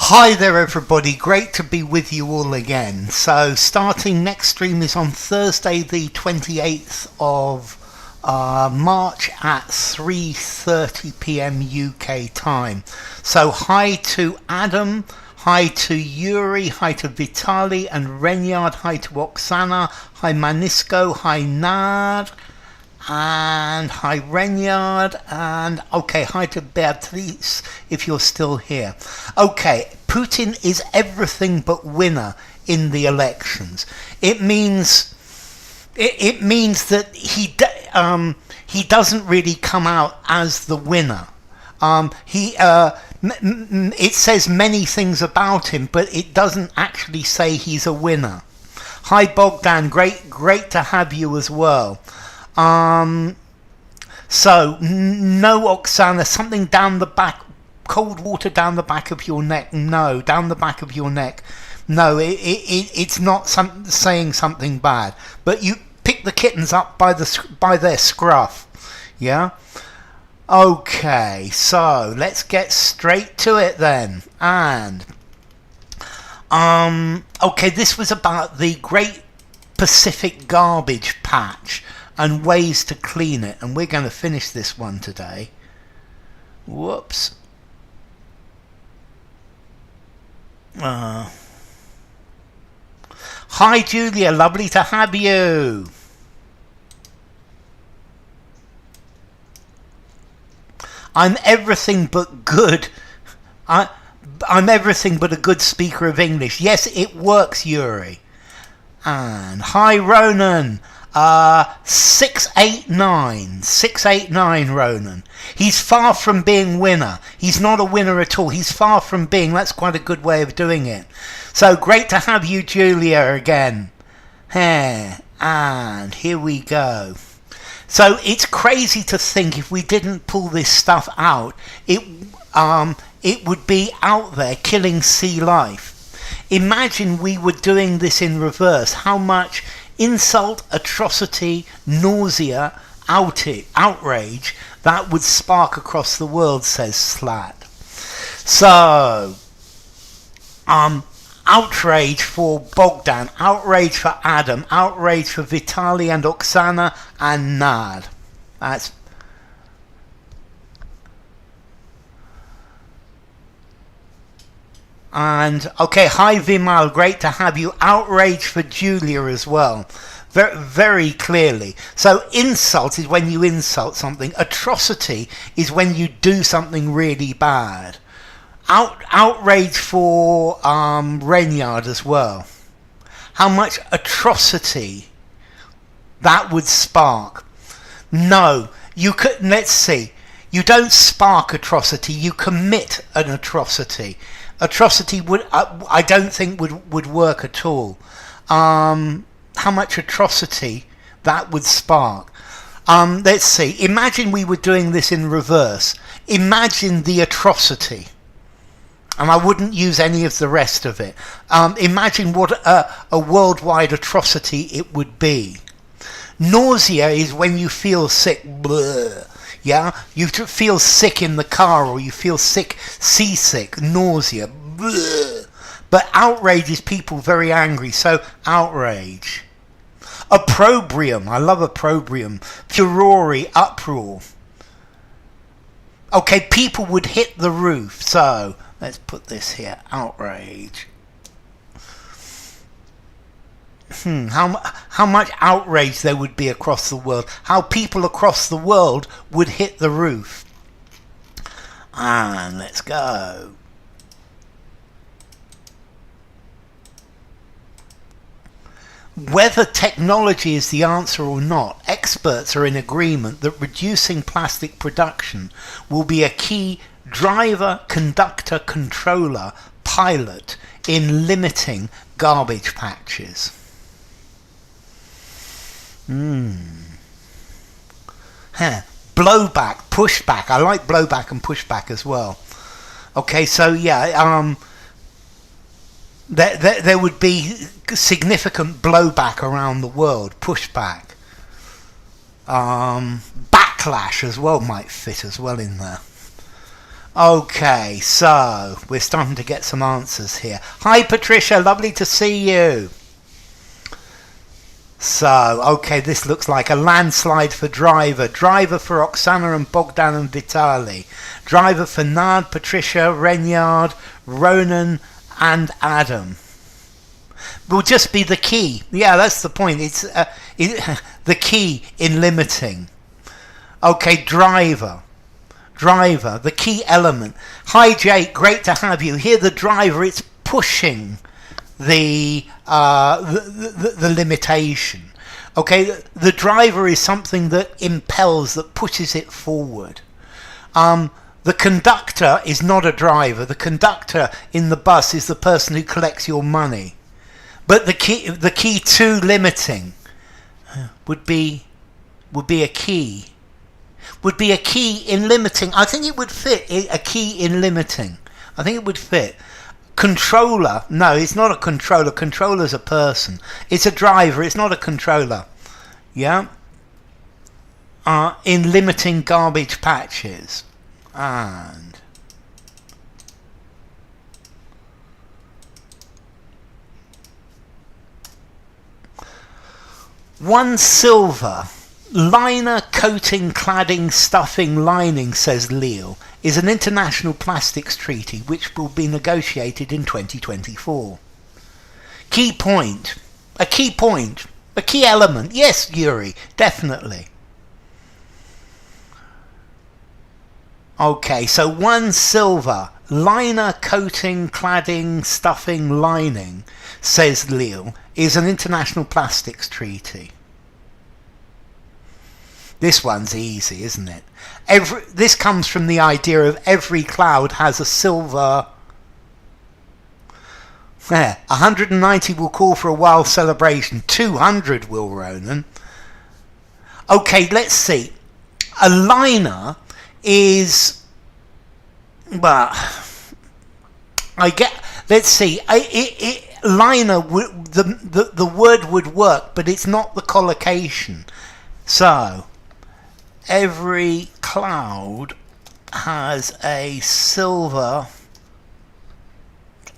Hi there everybody, great to be with you all again. So starting next stream is on Thursday the 28th of March at 3:30 p.m. UK time. So hi to Adam, hi to Yuri, hi to Vitali and Renyard, hi to Oksana, hi Manisko, hi Nad, and hi Renyard, and okay, hi to Beatrice if you're still here. Okay, Putin is everything but winner in the elections. It means that he doesn't really come out as the winner. It says many things about him, but it doesn't actually say he's a winner. Hi Bogdan, great to have you as well. So no, Oksana, something down the back, cold water down the back of your neck. No, down the back of your neck. No, it's not saying something bad. But you pick the kittens up by their scruff. Yeah. Okay, so let's get straight to it then. And okay, this was about the Great Pacific Garbage Patch and ways to clean it, and we're going to finish this one today. Whoops. Hi Julia, lovely to have you. I'm everything but good. I'm everything but a good speaker of English. Yes, it works, Yuri. And hi Ronan. 689 Ronan. He's far from being winner. He's not a winner at all. He's far from being. That's quite a good way of doing it. So great to have you, Julia, again. And here we go. So it's crazy to think if we didn't pull this stuff out, it would be out there killing sea life. Imagine we were doing this in reverse. How much insult, atrocity, nausea, outrage that would spark across the world, says Slat. So, outrage for Bogdan, outrage for Adam, outrage for Vitali and Oksana and Nad. That's and okay, hi Vimal, great to have you. Outrage for Julia as well, very, very clearly. So insult is when you insult something. Atrocity is when you do something really bad. Outrage for Renyard as well. How much atrocity that would spark. No, you could. Let's see. You don't spark atrocity. You commit an atrocity. Atrocity would, I don't think would work at all. How much atrocity that would spark. Let's see. Imagine we were doing this in reverse. Imagine the atrocity. And I wouldn't use any of the rest of it. Imagine what a worldwide atrocity it would be. Nausea is when you feel sick. Blah. Yeah, you feel sick in the car, or you feel sick, seasick, nausea. Bleh. But outrage is people very angry, so outrage. Opprobrium, I love opprobrium. Furore, uproar. Okay, people would hit the roof, so let's put this here, outrage. How much outrage there would be across the world. How people across the world would hit the roof. And let's go. Whether technology is the answer or not, experts are in agreement that reducing plastic production will be a key driver, conductor, controller, pilot in limiting garbage patches. Blowback, pushback. I like blowback and pushback as well. Okay, so yeah, there would be significant blowback around the world. Pushback. Backlash as well might fit as well in there. Okay, so we're starting to get some answers here. Hi Patricia, lovely to see you. So, okay, this looks like a landslide for driver. Driver for Oksana and Bogdan and Vitali. Driver for Nad, Patricia, Renyard, Ronan and Adam. Will just be the key. Yeah, that's the point. It's the key in limiting. Okay, driver. Driver, the key element. Hi Jake, great to have you. Here the driver, it's pushing the limitation. Okay, the driver is something that impels, that pushes it forward. The conductor is not a driver. The conductor in the bus is the person who collects your money. But the key to limiting would be a key. Would be a key in limiting. I think it would fit a key in limiting. I think it would fit. Controller. No, it's not a controller. Controller's a person. It's a driver. It's not a controller. Yeah. In limiting garbage patches. And one silver. Liner, coating, cladding, stuffing, lining, says Leal, is an international plastics treaty which will be negotiated in 2024. Key point. A key point. A key element. Yes, Yuri, definitely. Okay, so one silver. Liner, coating, cladding, stuffing, lining, says Leal, is an international plastics treaty. This one's easy, isn't it? This comes from the idea of every cloud has a silver. 190 will call for a wild celebration. 200 will, Ronan. Okay, let's see. A liner is, well, let's see. Liner, the word would work, but it's not the collocation. So every cloud has a silver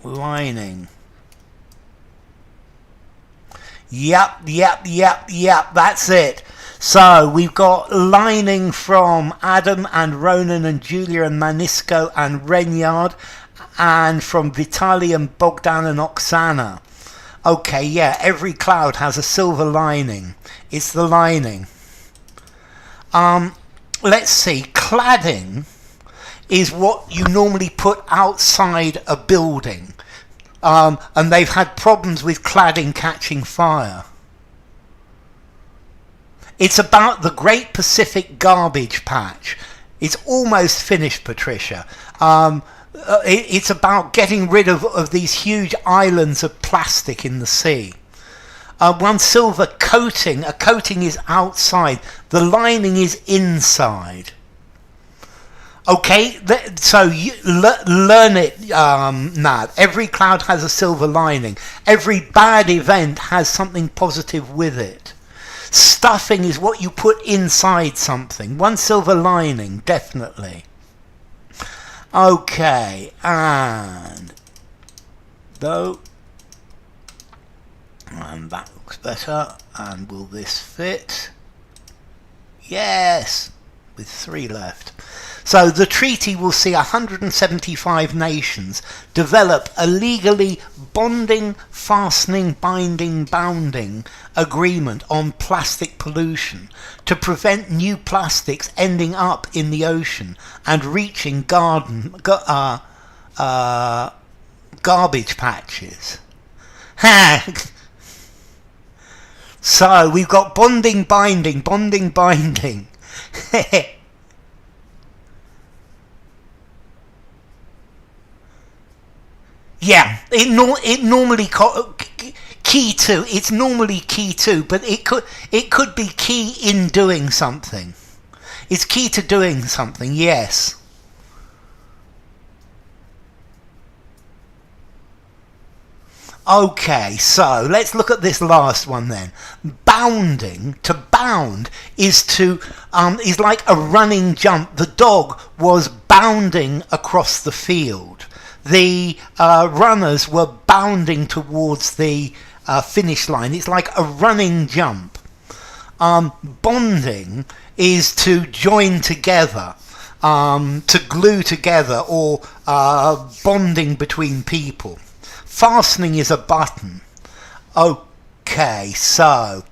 lining. Yep, that's it. So we've got lining from Adam and Ronan and Julia and Manisco and Renyard, and from Vitali and Bogdan and Oksana. Okay, yeah, every cloud has a silver lining. It's the lining. Let's see, cladding is what you normally put outside a building, and they've had problems with cladding catching fire. It's about the Great Pacific Garbage Patch. It's almost finished, Patricia. It's about getting rid of these huge islands of plastic in the sea. One silver coating. A coating is outside. The lining is inside. Okay, so you learn it, Nad. Every cloud has a silver lining. Every bad event has something positive with it. Stuffing is what you put inside something. One silver lining, definitely. Okay, and though, and that looks better. And will this fit? Yes, with 3 left. So the treaty will see 175 nations develop a legally bonding, fastening, binding, bounding agreement on plastic pollution to prevent new plastics ending up in the ocean and reaching garbage patches. So we've got bonding, binding, bonding, binding. Yeah, it normally key to. It's normally key to, but it could be key in doing something. It's key to doing something. Yes. Okay, so let's look at this last one then. Bounding. To bound is to is like a running jump. The dog was bounding across the field. The runners were bounding towards the finish line. It's like a running jump. Bonding is to join together, to glue together, or bonding between people. Fastening is a button. Okay, so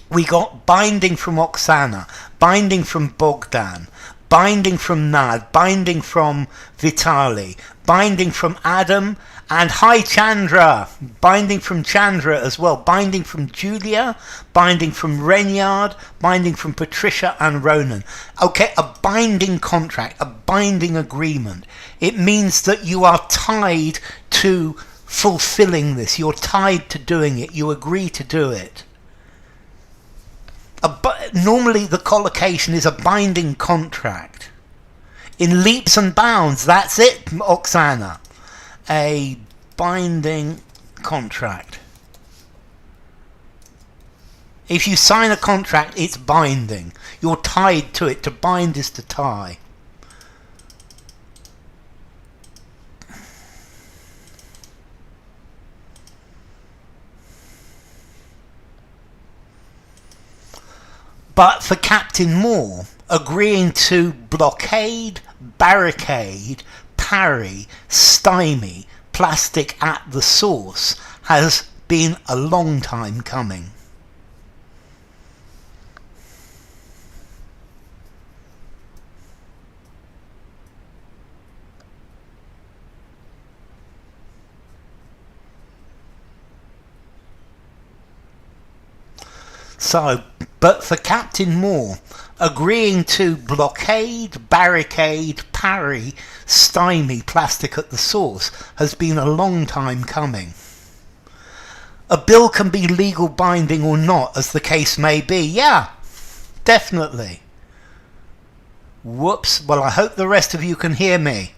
we got binding from Oksana, binding from Bogdan, binding from Nad, binding from Vitali, binding from Adam, and hi Chandra, binding from Chandra as well, binding from Julia, binding from Renyard, binding from Patricia and Ronan. Okay, a binding contract, a binding agreement. It means that you are tied to fulfilling this. You're tied to doing it. You agree to do it. Normally the collocation is a binding contract. In leaps and bounds, that's it, Oksana. A binding contract. If you sign a contract, it's binding. You're tied to it. To bind is to tie. But for Captain Moore, agreeing to blockade, barricade, parry, stymie, plastic at the source has been a long time coming. So, but for Captain Moore, agreeing to blockade, barricade, parry, stymie, plastic at the source has been a long time coming. A bill can be legal binding or not, as the case may be. Yeah, definitely. Whoops, well I hope the rest of you can hear me.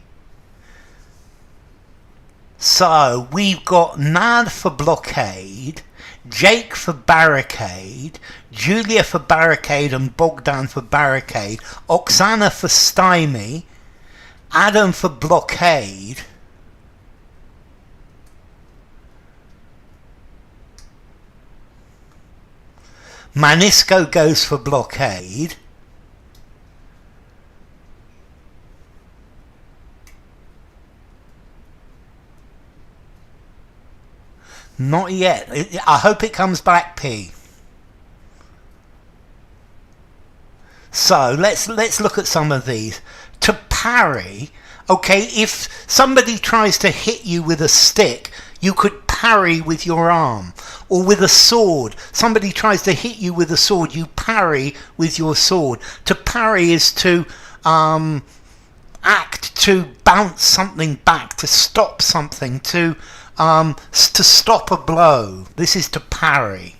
So, we've got Nad for blockade, Jake for barricade, Julia for barricade and Bogdan for barricade, Oksana for stymie, Adam for blockade, Manisko goes for blockade, not yet. I hope it comes back, P. So let's look at some of these. To parry, okay, if somebody tries to hit you with a stick, you could parry with your arm. Or with a sword, somebody tries to hit you with a sword, you parry with your sword. To parry is to act, to bounce something back, to stop something, to stop a blow. This is to parry.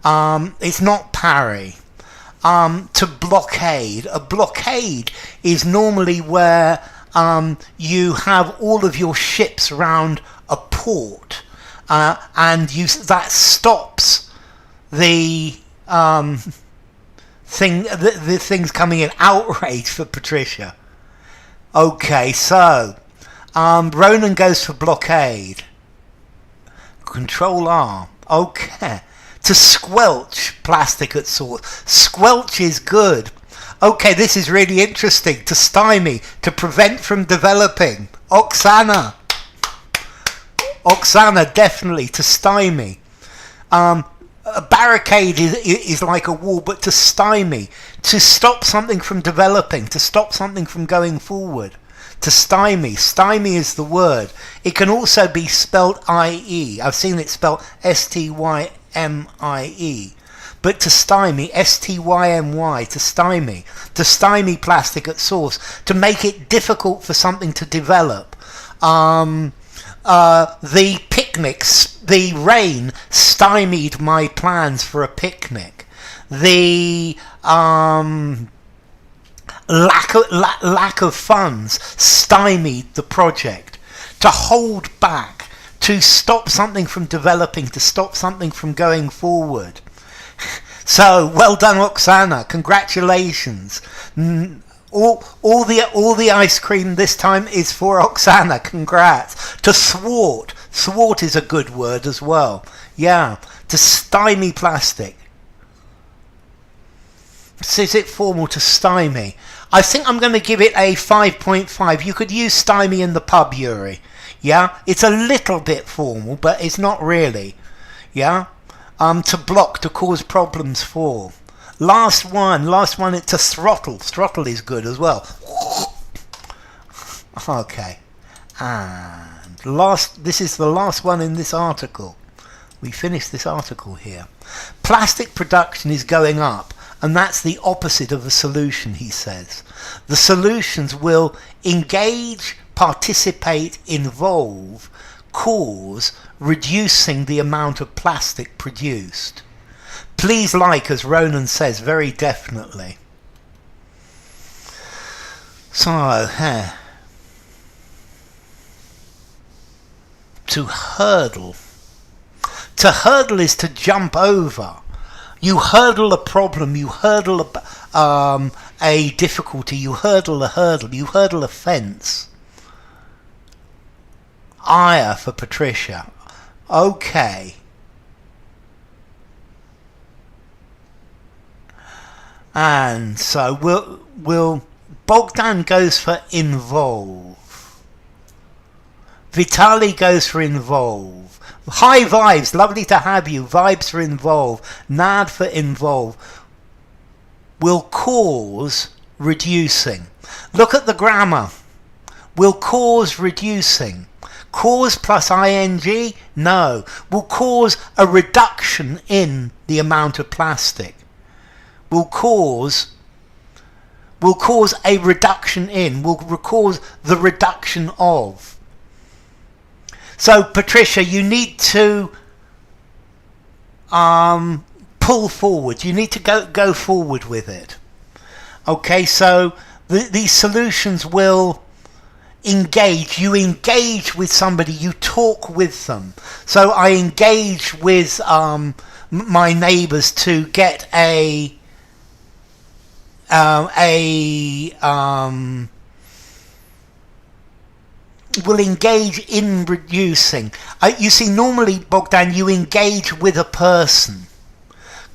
It's not parry. To blockade. A blockade is normally where you have all of your ships around a port, and that stops the the things coming in. Outrage for Patricia. Okay, so Ronan goes for blockade. Control R. Okay. To squelch, plastic at source. Squelch is good. Okay, this is really interesting. To stymie, to prevent from developing. Oksana. Oksana, definitely. To stymie. A barricade is like a wall, but to stymie. To stop something from developing. To stop something from going forward. To stymie. Stymie is the word. It can also be spelled I-E. I've seen it spelled S-T-Y-M-I-E. But to stymie, S-T-Y-M-Y, to stymie. To stymie plastic at source. To make it difficult for something to develop. The picnics, the rain stymied my plans for a picnic. The lack of funds stymied the project. To hold back, to stop something from developing, to stop something from going forward. So, well done, Oksana. Congratulations. All the ice cream this time is for Oksana. Congrats. To thwart. Thwart is a good word as well. Yeah. To stymie plastic. Is it formal to stymie? I think I'm going to give it a 5.5. You could use stymie in the pub, Yuri. Yeah? It's a little bit formal, but it's not really. Yeah? To block, to cause problems for. Last one, it's to throttle. Throttle is good as well. Okay. And this is the last one in this article. We finished this article here. Plastic production is going up, and that's the opposite of a solution, he says. The solutions will engage, participate, involve, cause, reducing the amount of plastic produced. Please like, as Ronan says, very definitely. So, to hurdle. To hurdle is to jump over. You hurdle a problem, you hurdle a difficulty, you hurdle a hurdle, you hurdle a fence. Ire for Patricia. Okay. And so we'll Bogdan goes for involve. Vitali goes for involve. Hi Vibes, lovely to have you. Vibes for involve. Nad for involve. Will cause reducing. Look at the grammar. Will cause reducing. Cause plus ing? No. Will cause a reduction in the amount of plastic. Will cause a reduction in. Will cause the reduction of. So, Patricia, you need to pull forward. You need to go forward with it. Okay, so these solutions will engage. You engage with somebody. You talk with them. So I engage with my neighbours to get will engage in reducing. You see, normally, Bogdan, you engage with a person.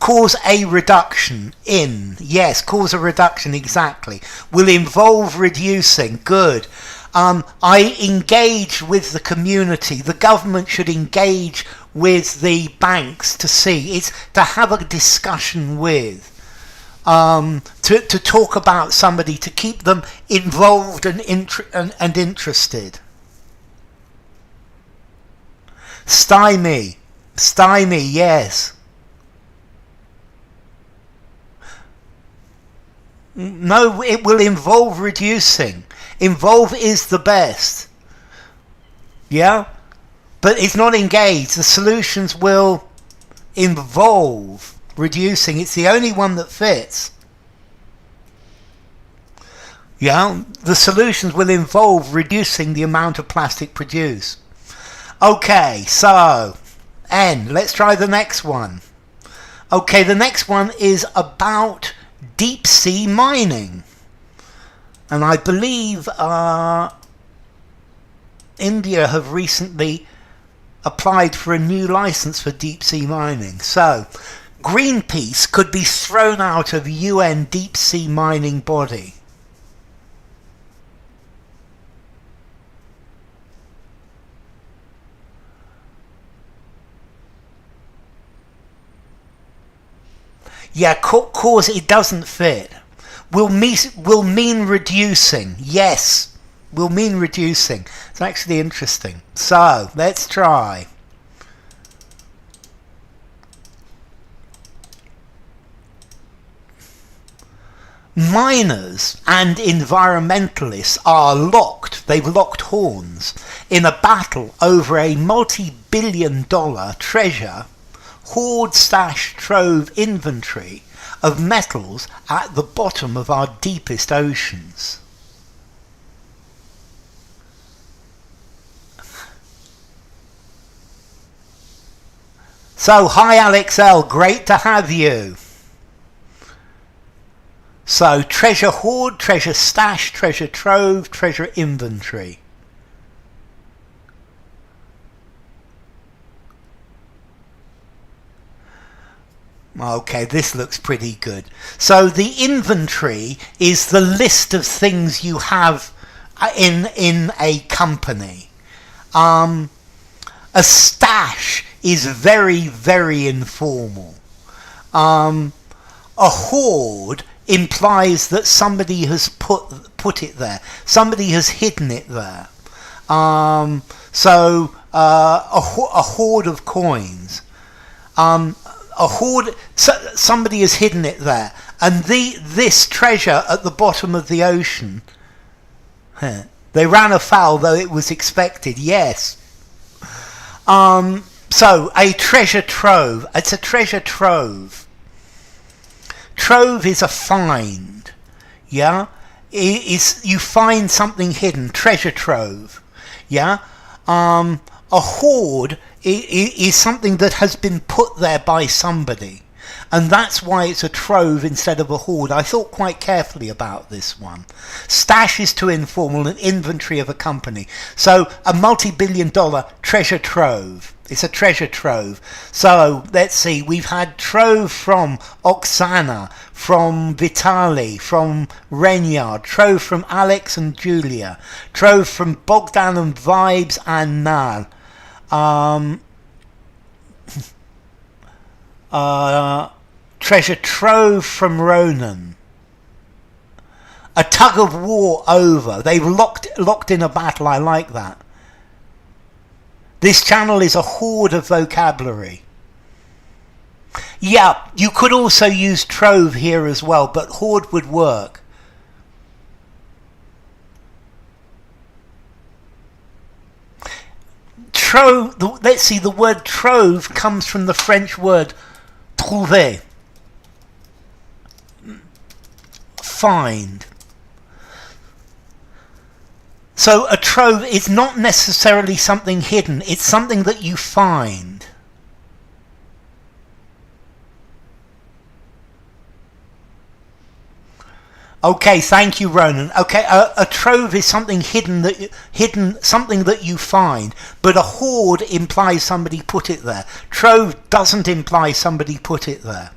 Cause a reduction in. Yes, cause a reduction, exactly. Will involve reducing. Good. I engage with the community. The government should engage with the banks to see. It's to have a discussion with. To talk about somebody, to keep them involved and interested. Stymie, yes. No, it will involve reducing. Involve is the best. Yeah? But it's not engaged. The solutions will involve reducing. It's the only one that fits. Yeah? The solutions will involve reducing the amount of plastic produced. Okay, so N. Let's try the next one. Okay, the next one is about deep sea mining. And I believe India have recently applied for a new license for deep sea mining. So, Greenpeace could be thrown out of UN deep sea mining body. Yeah, cause it doesn't fit. Will mean reducing. Yes, will mean reducing. It's actually interesting. So, let's try. Miners and environmentalists are locked, they've locked horns, in a battle over a multi-billion-dollar treasure hoard stash trove inventory of metals at the bottom of our deepest oceans. So, hi Alex L, great to have you. So, treasure hoard, treasure stash, treasure trove, treasure inventory. Okay, this looks pretty good. So the inventory is the list of things you have in a company. A stash is very, very informal. A hoard implies that somebody has put it there. Somebody has hidden it there. So a hoard of coins. A hoard, somebody has hidden it there, and this treasure at the bottom of the ocean, they ran afoul, though it was expected. Yes. So a treasure trove. It's a treasure trove. Trove is a find. Yeah, you find something hidden. Treasure trove. Yeah. A hoard is something that has been put there by somebody, and that's why it's a trove instead of a hoard. I thought quite carefully about this one. Stash is too informal, an inventory of a company. So a multi-billion-dollar treasure trove. It's a treasure trove. So let's see, we've had trove from Oksana, from Vitali, from Renyard, trove from Alex and Julia, trove from Bogdan and Vibes and Nal. Treasure trove from Ronan. A tug of war over. They've locked in a battle. I like that. This channel is a hoard of vocabulary. Yeah, you could also use trove here as well, but hoard would work. Trove, let's see, the word trove comes from the French word trouver. Find. So a trove is not necessarily something hidden, it's something that you find. Okay, thank you, Ronan. Okay, a trove is something hidden, something that you find, but a hoard implies somebody put it there. Trove doesn't imply somebody put it there.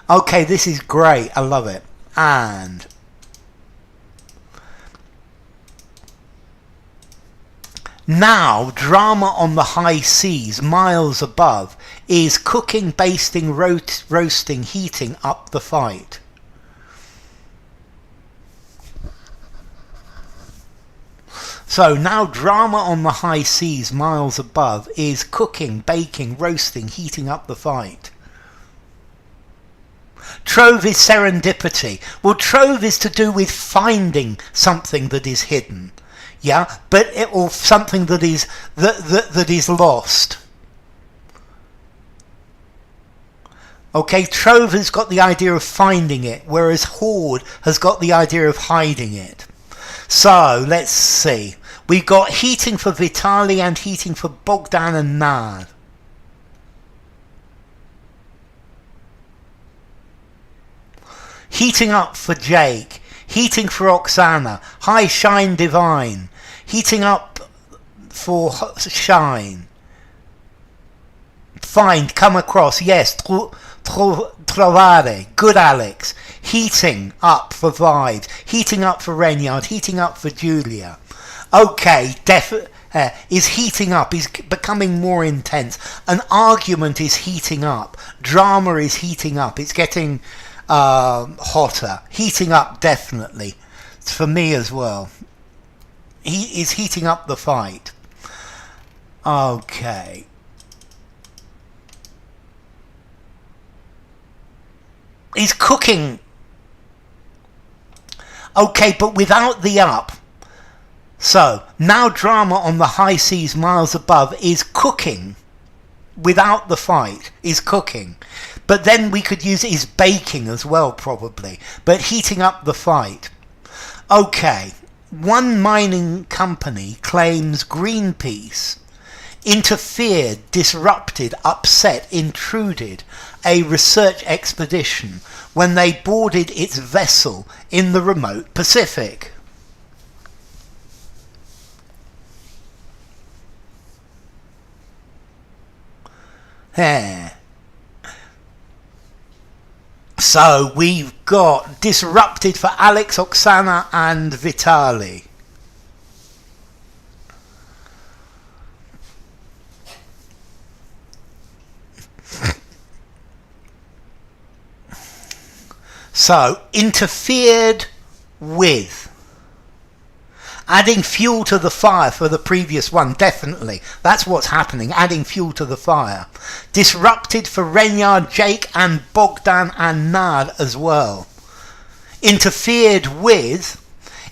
Okay, this is great. I love it. And now, drama on the high seas, miles above, is cooking, basting, roasting, heating up the fight. So now drama on the high seas, miles above, is cooking, baking, roasting, heating up the fight. Trove is serendipity. Well, trove is to do with finding something that is hidden. Yeah, but or something that is that is lost. Okay, trove has got the idea of finding it, whereas hoard has got the idea of hiding it. So let's see. We've got heating for Vitali and heating for Bogdan and Nad. Heating up for Jake. Heating for Oksana. High Shine Divine. Heating up for Shine. Find, come across. Yes, trovare. Good, Alex. Heating up for Vibes. Heating up for Renyard. Heating up for Julia. Okay, is heating up, is becoming more intense. An argument is heating up. Drama is heating up. It's getting hotter. Heating up, definitely. It's for me as well. He is heating up the fight. Okay. He's cooking. Okay, but without the up. So, now drama on the high seas miles above is cooking. Without the fight is cooking. But then we could use it as baking as well, probably. But heating up the fight. Okay, one mining company claims Greenpeace interfered, disrupted, upset, intruded a research expedition when they boarded its vessel in the remote Pacific. So we've got disrupted for Alex, Oksana and Vitali. So, interfered with. Adding fuel to the fire for the previous one, definitely. That's what's happening, adding fuel to the fire. Disrupted for Renyard, Jake and Bogdan and Nad as well. Interfered with,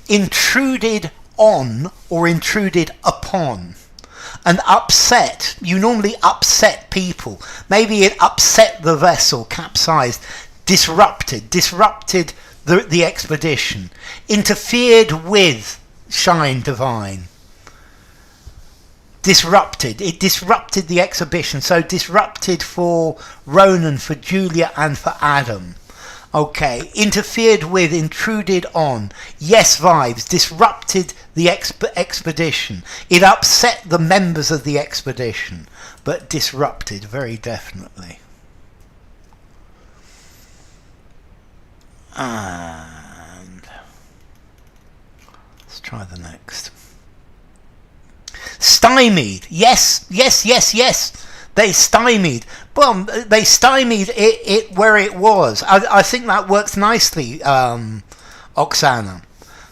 intruded on or intruded upon. And upset, you normally upset people. Maybe it upset the vessel, capsized. Disrupted the expedition. Interfered with Shine Divine. Disrupted, it disrupted the exhibition. So disrupted for Ronan, for Julia and for Adam. Okay, interfered with, intruded on. Yes vibes, disrupted the expedition. It upset the members of the expedition, but disrupted very definitely. And let's try the next. Stymied. Yes. They stymied. Well, they stymied it where it was. I think that works nicely, Oksana.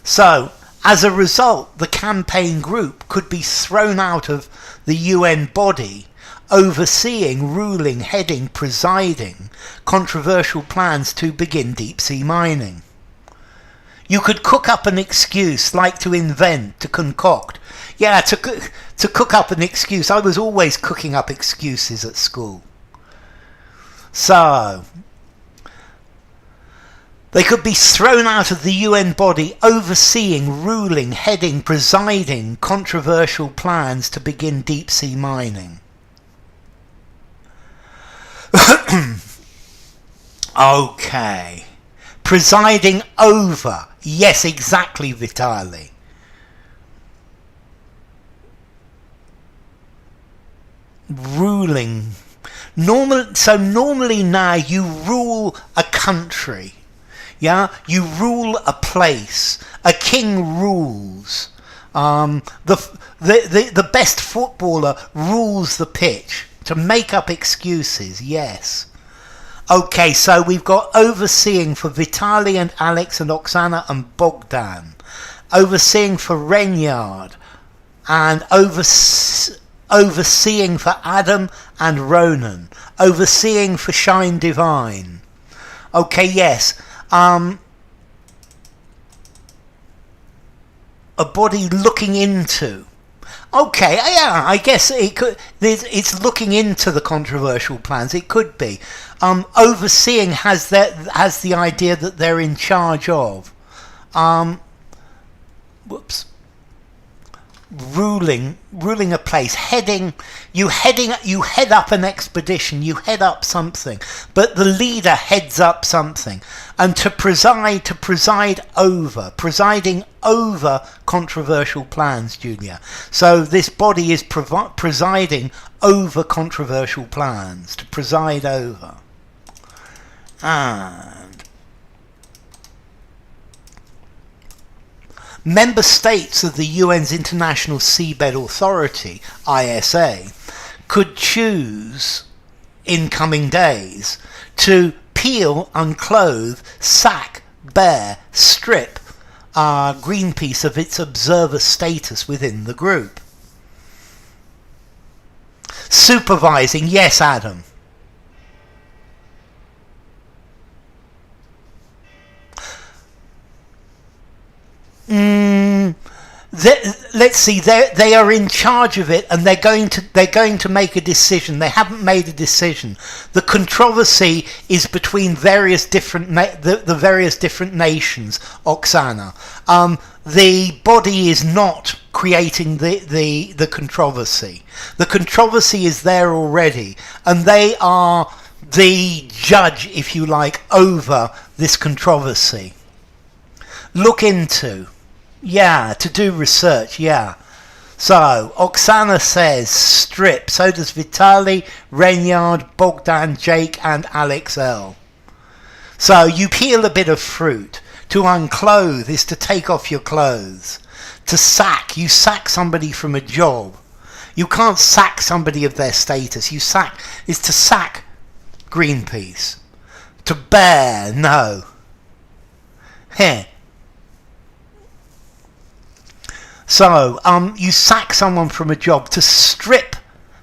So, as a result, the campaign group could be thrown out of the UN body, overseeing, ruling, heading, presiding controversial plans to begin deep sea mining. You could cook up an excuse, like to invent, to concoct. Yeah, to cook up an excuse. I was always cooking up excuses at school. So, they could be thrown out of the UN body, overseeing, ruling, heading, presiding controversial plans to begin deep sea mining. Okay. Presiding over. Yes, exactly, Vitali. Ruling. Normally now you rule a country. Yeah? You rule a place. A king rules. The best footballer rules the pitch. To make up excuses, yes. Okay, so we've got overseeing for Vitali and Alex and Oksana and Bogdan. Overseeing for Renyard. And overseeing for Adam and Ronan. Overseeing for Shine Divine. Okay, yes. A body looking into. Okay, yeah, I guess it could. It's looking into the controversial plans. It could be. Overseeing has the idea that they're in charge of. Ruling a place, heading. You head up an expedition. You head up something, but the leader heads up something, and to preside over, presiding over controversial plans, Julia. So this body is presiding over controversial plans, to preside over. And member states of the UN's International Seabed Authority, ISA, could choose in coming days to peel, unclothe, sack, bare, strip Greenpeace of its observer status within the group. Supervising, yes, Adam. let's see, they are in charge of it, and they're going to make a decision. They haven't made a decision. The controversy is between various different the various different nations. Oksana, the body is not creating the controversy. The controversy is there already, and they are the judge, if you like, over this controversy. Look into. Yeah, to do research, yeah. So, Oksana says strip. So does Vitali, Renyard, Bogdan, Jake and Alex L. So, you peel a bit of fruit. To unclothe is to take off your clothes. To sack, you sack somebody from a job. You can't sack somebody of their status. Is to sack Greenpeace. To bear, no. Here. So, you sack someone from a job. To strip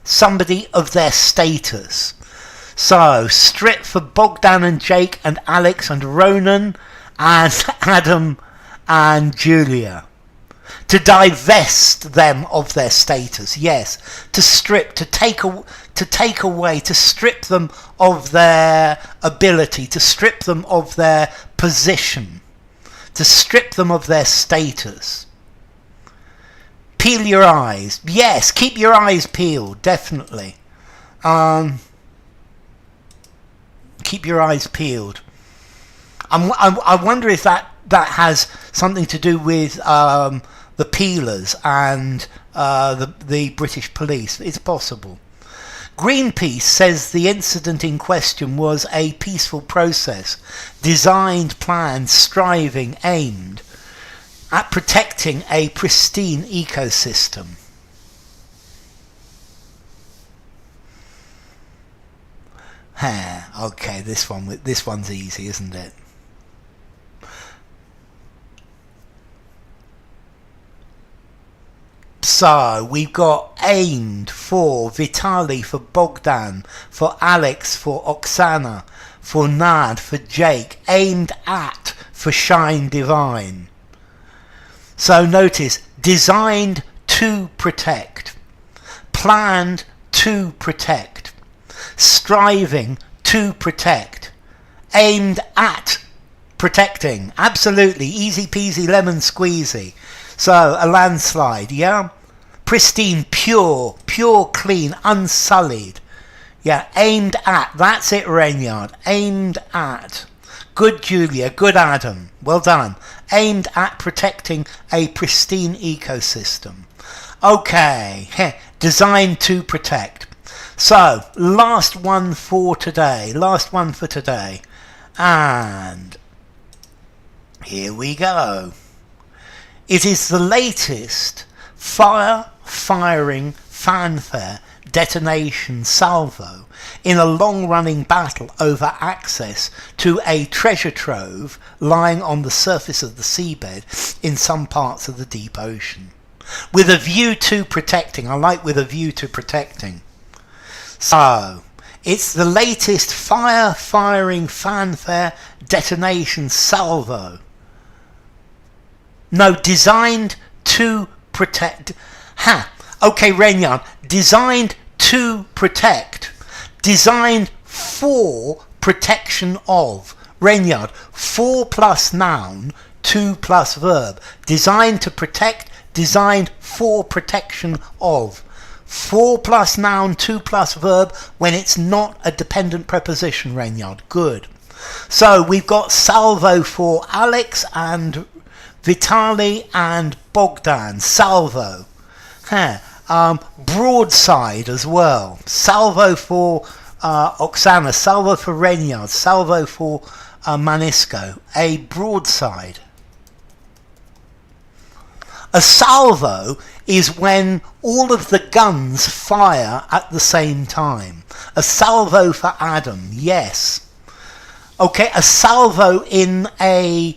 somebody of their status. So, strip for Bogdan and Jake and Alex and Ronan and Adam and Julia. To divest them of their status. Yes. To strip, to take away, to strip them of their ability, to strip them of their position, to strip them of their status. Peel your eyes. Yes, keep your eyes peeled, definitely. Keep your eyes peeled. I wonder if that has something to do with the peelers and the British police. It's possible. Greenpeace says the incident in question was a peaceful process, designed, planned, striving, aimed at protecting a pristine ecosystem. Okay, this one's easy, isn't it? So we've got aimed for Vitali, for Bogdan, for Alex, for Oksana, for Nad, for Jake, aimed at for Shine Divine. So notice, designed to protect, planned to protect, striving to protect, aimed at protecting. Absolutely, easy peasy lemon squeezy. So, a landslide, yeah? Pristine, pure, clean, unsullied. Yeah, aimed at. That's it, Renyard. Aimed at. Good, Julia. Good, Adam. Well done. Aimed at protecting a pristine ecosystem. Okay. Designed to protect. So, last one for today. And here we go. It is the latest firing, fanfare, detonation salvo in a long-running battle over access to a treasure trove lying on the surface of the seabed in some parts of the deep ocean. With a view to protecting. I like with a view to protecting. So, it's the latest firing, fanfare, detonation salvo. No, designed to protect. Okay, Renyard. Designed to protect. Designed for protection of. Renyard. 4 plus noun, 2 plus verb. Designed to protect. Designed for protection of. 4 plus noun, 2 plus verb when it's not a dependent preposition, Renyard. Good. So we've got salvo for Alex and Vitali and Bogdan. Salvo. Broadside as well. Salvo for Oksana. Salvo for Renyard. Salvo for Manisko. A broadside. A salvo is when all of the guns fire at the same time. A salvo for Adam. Yes. Okay, a salvo in a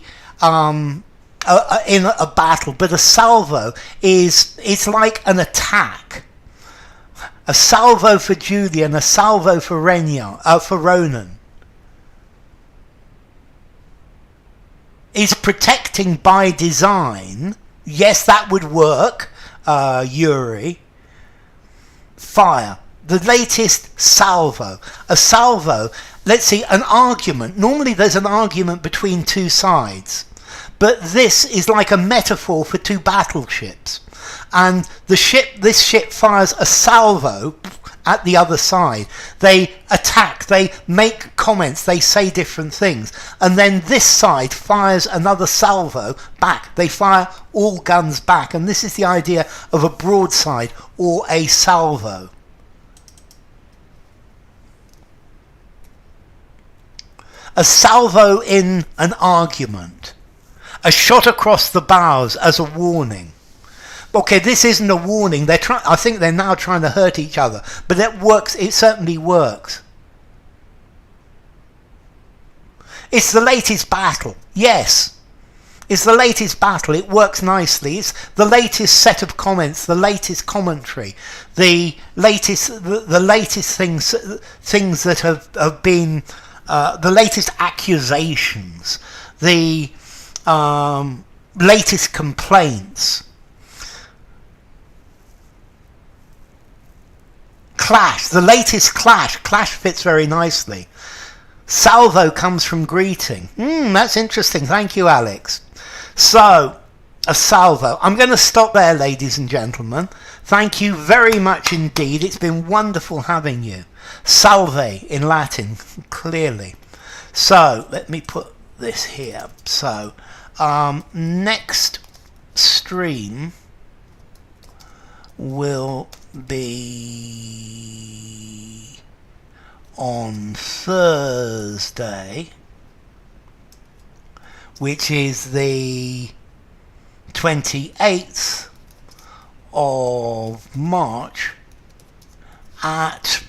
battle, but a salvo it's like an attack. A salvo for Julia and a salvo for for Ronan. Is protecting by design. Yes, that would work, Yuri. Fire. The latest salvo. A salvo, let's see, an argument. Normally there's an argument between two sides. But this is like a metaphor for two battleships. And this ship fires a salvo at the other side. They attack, they make comments, they say different things. And then this side fires another salvo back. They fire all guns back. And this is the idea of a broadside or a salvo. A salvo in an argument. A shot across the bows as a warning. Okay, this isn't a warning. I think they're now trying to hurt each other. But it works. It certainly works. It's the latest battle. Yes. It's the latest battle. It works nicely. It's the latest set of comments, the latest commentary, the latest things that have been, the latest accusations, the latest complaints. Clash, the latest clash. Clash fits very nicely. Salvo comes from greeting. That's interesting. Thank you, Alex. So, a salvo. I'm going to stop there, ladies and gentlemen. Thank you very much indeed. It's been wonderful having you. Salve in Latin, clearly. So, let me put this here. So, next stream will be on Thursday, which is the 28th of March at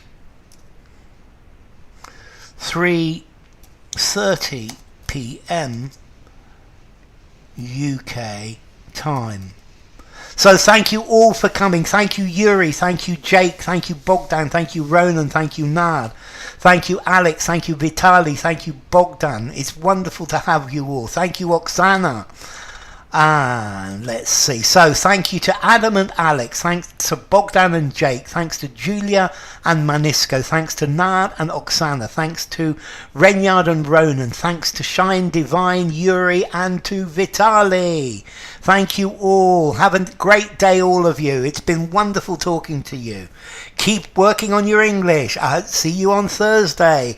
3:30 p.m. UK time. So thank you all for coming. Thank you, Yuri. Thank you, Jake. Thank you, Bogdan. Thank you, Ronan. Thank you, Nad. Thank you, Alex. Thank you, Vitali. Thank you, Bogdan. It's wonderful to have you all. Thank you, Oksana. And let's see. So thank you to Adam and Alex. Thanks to Bogdan and Jake. Thanks to Julia and Manisco. Thanks to Nad and Oksana. Thanks to Renyard and Ronan. Thanks to Shine Divine, Yuri, and to Vitali. Thank you all. Have a great day, all of you. It's been wonderful talking to you. Keep working on your English. I'll see you on Thursday.